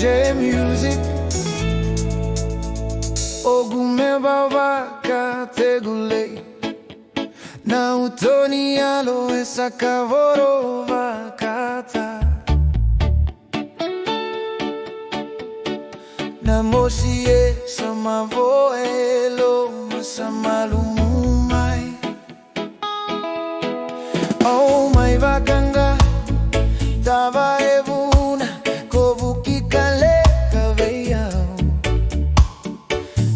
J music Ogume baba ka tegule Na utoni alo esa kavoro vakata Na mosie sama voelo masama lumumai Oh my vakanga Tava evuna kovuki kale kaveya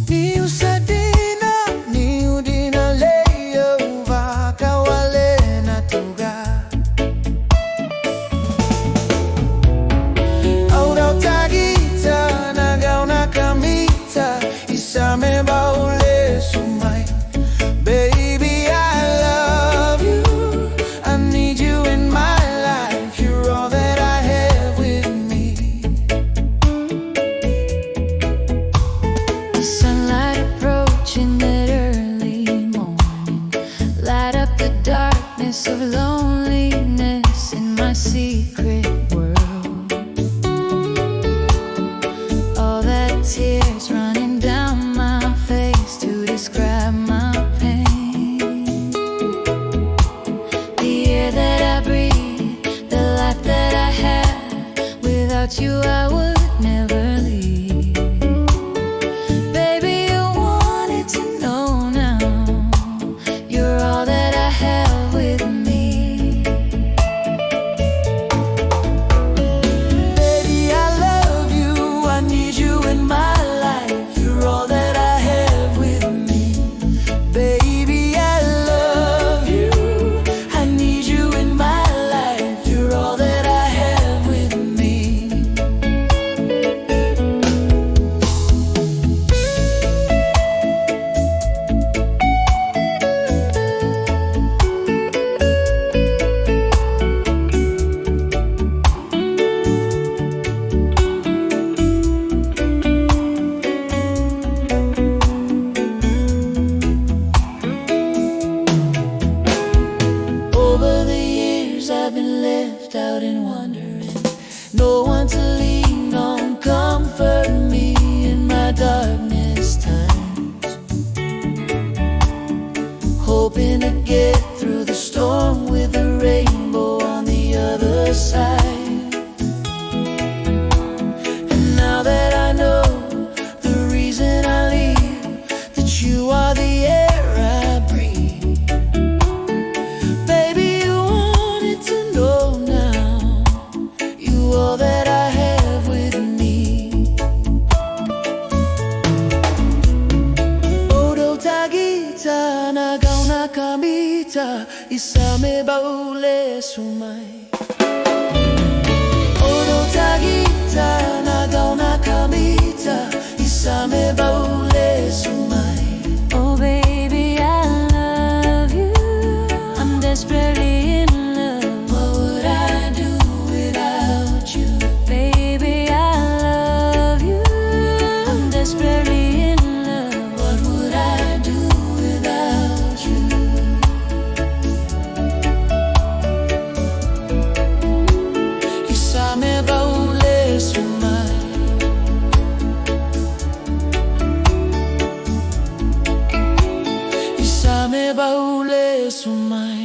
Ni usadina ni udina leyo vaka wale na tuga Aura utagita na gauna kamita Isame baule sumai Baby I love you I need you in my life You're all that I have with me The sunlight approaching that early morning Light up the darkness of loneliness in my secret world All that tears running down my face to describe my pain The air that I breathe, the life that I have Without you I would never leave Baby, you wanted to know now You're all that I have with me Baby, I love you, I need you in my life You're all that I have with me Baby, I love you, I need you in my life You're all that I have with me Over the years I've been left out and wondering No one to lean on, comfort me in my darkness times Hoping to get through the storm with a rainbow on the other side And now that I know the reason I leave That you are the air I breathe Baby, you wanted to know now You all that I have with me Odo tagita na gauna kamita Isame baule sumai Odo tagita na gauna kamita Isame baule sumai Oh baby, I love you I'm desperately in love What would I do without you? Baby, I love you I'm desperately in love What would I do without you? Isame baule sumai Isame baule sumai